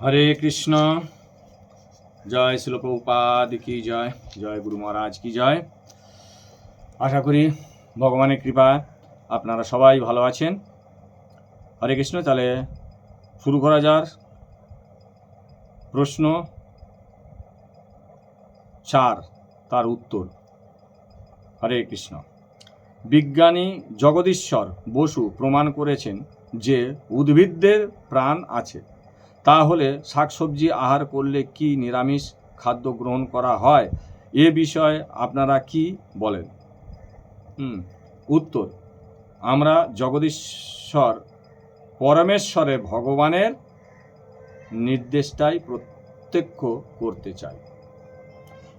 হরে কৃষ্ণ। জয় শিল প্রভুপাদ কি জয়, জয় গুরু মহারাজ কি জয়। আশা করি ভগবানের কৃপায় আপনারা সবাই ভালো আছেন। হরে কৃষ্ণ। তাহলে শুরু করা যাক। প্রশ্ন 4, তার উত্তর। হরে কৃষ্ণ। বিজ্ঞানী জগদীশ্বর বসু প্রমাণ করেছেন যে উদ্ভিদদের প্রাণ আছে। তাহলে শাকসবজি আহার করলে কি নিরামিষ খাদ্য গ্রহণ করা হয়? এ বিষয়ে আপনারা কি বলেন? উত্তর, আমরা জগদীশ্বর পরমেশ্বরের ভগবানের নির্দেশটাই প্রত্যক্ষ করতে চাই।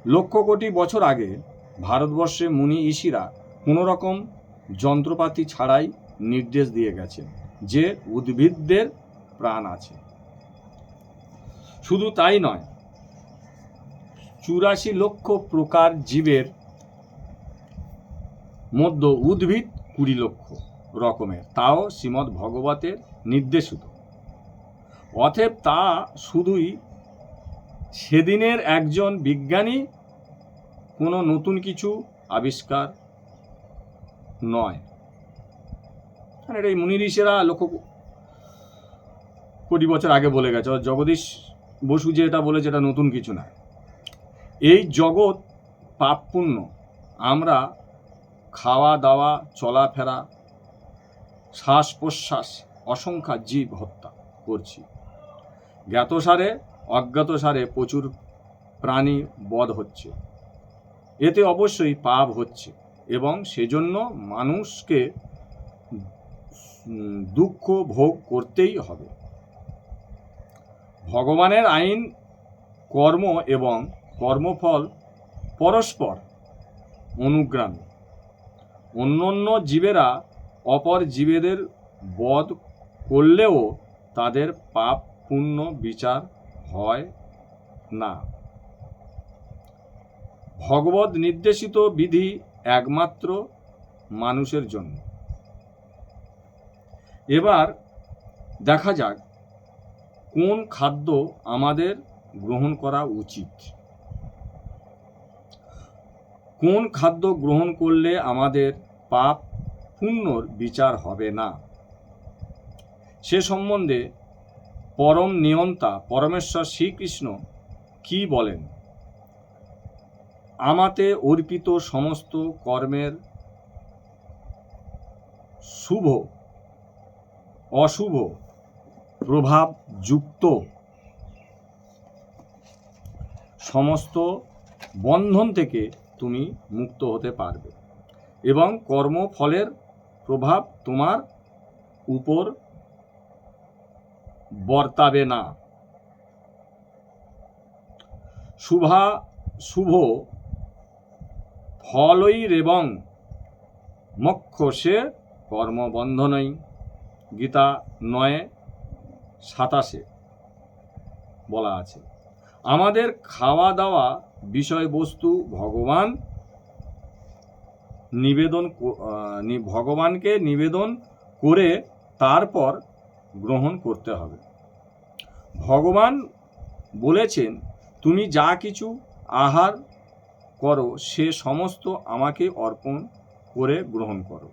লক্ষ কোটি বছর আগে ভারতবর্ষে মুনি ঋষিরা কোনো রকম যন্ত্রপাতি ছাড়াই নির্দেশ দিয়ে গেছেন যে উদ্ভিদদের প্রাণ আছে। শুধু তাই নয়, 84 লক্ষ প্রকার জীবের মধ্যে উদ্ভিদ 20 লক্ষ রকমের, তাও শ্রীমদ্ ভগবতের নির্দেশিত। অতএব তা শুধুই সেদিনের একজন বিজ্ঞানী কোনো নতুন কিছু আবিষ্কার নয়। এই মুনি ঋষিরা লক্ষ কোটি বছর আগে বলে গেছে। জগদীশ বসু যে এটা বলেছে এটা নতুন কিছু না। এই জগৎ পাপপূর্ণ। আমরা খাওয়া দাওয়া, চলাফেরা, শ্বাস প্রশ্বাস অসংখ্য জীব হত্যা করছি। জ্ঞাতসারে অজ্ঞাতসারে প্রচুর প্রাণী বধ হচ্ছে। এতে অবশ্যই পাপ হচ্ছে এবং সেজন্য মানুষকে দুঃখ ভোগ করতেই হবে। ভগবানের আইন কর্ম এবং কর্মফল পরস্পর অনুগামী। অন্যান্য জীবেরা অপর জীবেদের বধ করলেও তাদের পাপ পুণ্য বিচার হয় না। ভগবত নির্দেশিত বিধি একমাত্র মানুষের জন্য। এবার দেখা যাক কোন খাদ্য আমাদের গ্রহণ করা উচিত। কোন খাদ্য গ্রহণ করলে আমাদের পাপ পুণ্যর বিচার হবে না, সে সম্বন্ধে পরম নিয়ন্তা পরমেশ্বর শ্রীকৃষ্ণ কি বলেন? আমাতে অর্পিত সমস্ত কর্মের শুভ অশুভ প্রভাবযুক্ত সমস্ত বন্ধন থেকে তুমি মুক্ত হতে পারবে এবং কর্মফলের প্রভাব তোমার উপর বর্তাবে না। শুভ ফলৈরেবং মোক্ষসে কর্মবন্ধনই। গীতা 9:27 বলা আছে। আমাদের খাওয়া দাওয়া বিষয়বস্তু ভগবানকে নিবেদন করে তারপর গ্রহণ করতে হবে। ভগবান বলেছেন, তুমি যা কিছু আহার করো সে সমস্ত আমাকে অর্পণ করে গ্রহণ করো।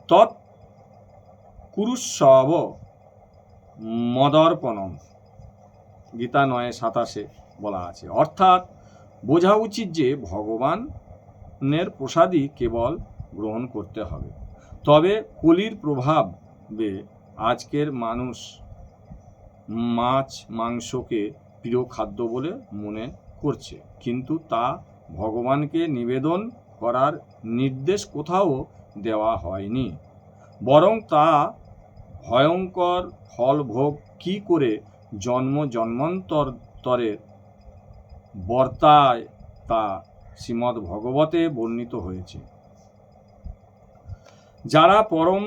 তৎ কুরুস্বব মদর্পণম। গীতা 9:27 বলা আছে। অর্থাৎ বোঝা উচিত যে ভগবানের প্রসাদই কেবল গ্রহণ করতে হবে। তবে কলির প্রভাবে আজকের মানুষ মাছ মাংসকে প্রিয় খাদ্য বলে মনে করছে, কিন্তু তা ভগবানকে নিবেদন করার নির্দেশ কোথাও দেওয়া হয়নি। বরং তা ভয়ঙ্কর ফল ভোগ কি করে জন্ম জন্মান্তরে বর্তায় তা শ্রীমদ্ ভগবতে বর্ণিত হয়েছে। যারা পরম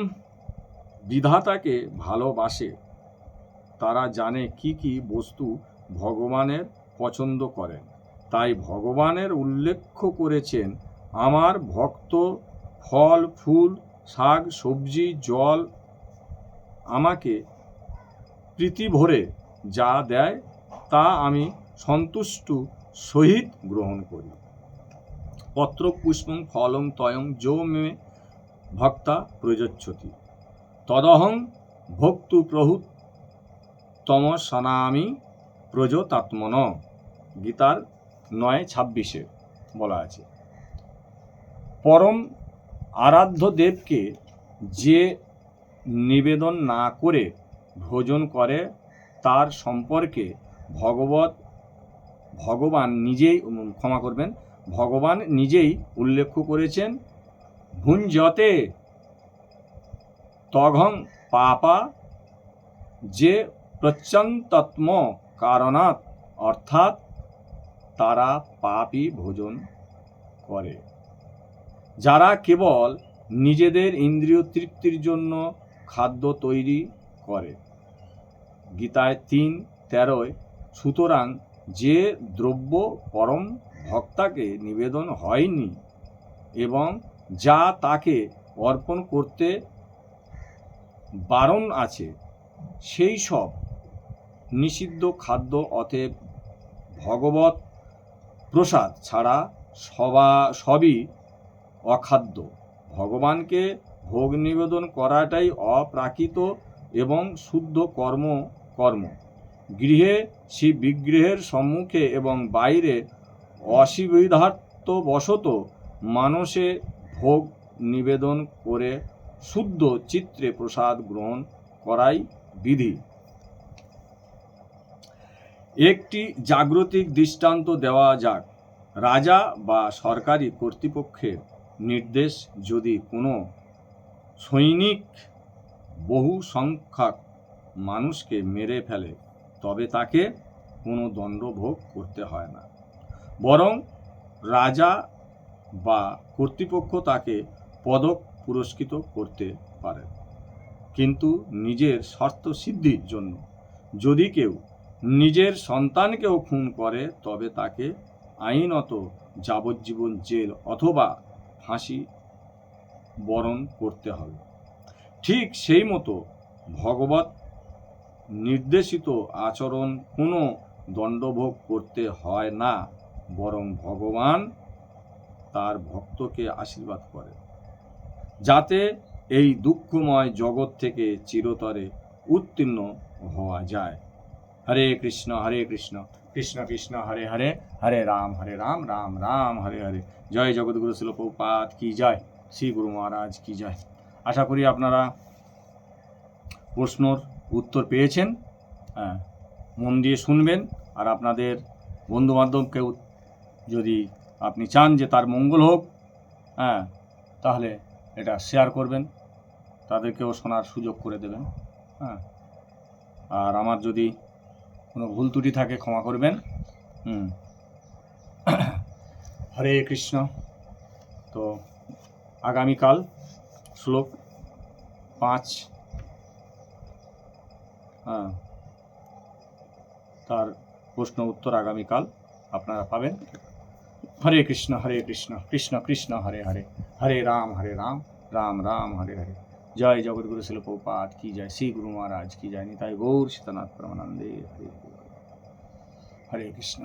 বিধাতাকে ভালোবাসে তারা জানে কি কি বস্তু ভগবানের পছন্দ করেন। তাই ভগবানের উল্লেখ করেছেন, আমার ভক্ত ফল ফুল শাক সবজি জল আমাকে প্রীতি ভরে যা দেয় তা আমি সন্তুষ্ট সহিত গ্রহণ করি। পত্র পুষ্পং ফলং তয়ং যো মে ভক্তা প্রযচ্ছতি তদহং ভক্তু প্রহুত তম সনামি প্রজতাত্মন। গীতার 9:26 বলা আছে। পরম আরাধ্য দেবকে যে নিবেদন না করে ভোজন করে তার সম্পর্কে ভগবান নিজেই উল্লেখ করেছেন, ভুঞ্জতে তঘং পাপা যে প্রচ্ছন্তত্ম কারণাৎ, অর্থাৎ তারা পাপই ভোজন করে। যারা কেবল নিজেদের ইন্দ্রিয় তৃপ্তির জন্য খাদ্য তৈরি করে। গীতায় 3:13 সুতরাং যে দ্রব্য পরম ভক্তাকে নিবেদন হয়নি এবং যা তাকে অর্পণ করতে বারণ আছে সেই সব নিষিদ্ধ খাদ্য, অতএব ভগবত প্রসাদ ছাড়া সবই অখাদ্য। ভগবানকে ভোগ নিবেদন করাটাই অপ্রাকৃত এবং শুদ্ধ কর্ম। গৃহে শিব বিগ্রহের সম্মুখে এবং বাইরে অসুবিধার্থবশত মানুষে ভোগ নিবেদন করে শুদ্ধ চিত্রে প্রসাদ গ্রহণ করাই বিধি। একটি জাগতিক দৃষ্টান্ত দেওয়া যাক। রাজা বা সরকারি কর্তৃপক্ষের নির্দেশ যদি কোনো সৈনিক বহু সংখ্যক মানুষকে মেরে ফেলে তবে তাকে কোনো দণ্ড ভোগ করতে হয় না, বরং রাজা বা কর্তৃপক্ষ তাকে পদক পুরস্কৃত করতে পারে। কিন্তু নিজের স্বার্থ সিদ্ধির জন্য যদি কেউ নিজের সন্তানকেও খুন করে তবে তাকে আইনত যাবজ্জীবন জেল অথবা ফাঁসি বরণ করতে হবে। ঠিক সেই মতো ভগবত নির্দেশিত আচরণ কোনো দণ্ডভোগ করতে হয় না, বরং ভগবান তার ভক্তকে আশীর্বাদ করে যাতে এই দুঃখময় জগৎ থেকে চিরতরে উত্তীর্ণ হওয়া যায়। হরে কৃষ্ণ কৃষ্ণ কৃষ্ণ হরে হরে, হরে রাম রাম রাম হরে হরে। জয় জগৎগুরু শিল প্রভুপাদ কি জয়, শ্রী গুরু মহারাজ কি জয়। আশা করি আপনারা প্রশ্নর উত্তর পেয়েছেন। মন দিয়ে শুনবেন, আর আপনাদের বন্ধুবান্ধবকেও যদি আপনি চান যে তার মঙ্গল হোক, তাহলে এটা শেয়ার করবেন, তাদেরকেও শোনার সুযোগ করে দেবেন। আর আমার যদি কোনো ভুল ত্রুটি থাকে ক্ষমা করবেন। হরে কৃষ্ণ। তো আগামীকাল শ্লোক 5 তার প্রশ্ন উত্তর আগামীকাল আপনারা পাবেন। হরে কৃষ্ণ কৃষ্ণ কৃষ্ণ হরে হরে, হরে রাম রাম রাম হরে হরে। জয় জগৎগুরু শিল প্রভুপাদ কি জয়, শ্রী গুরু মহারাজ কি জয়। নিতাই গৌর সীতানাথ প্রেমানন্দে। হরে হরে, হরে কৃষ্ণ।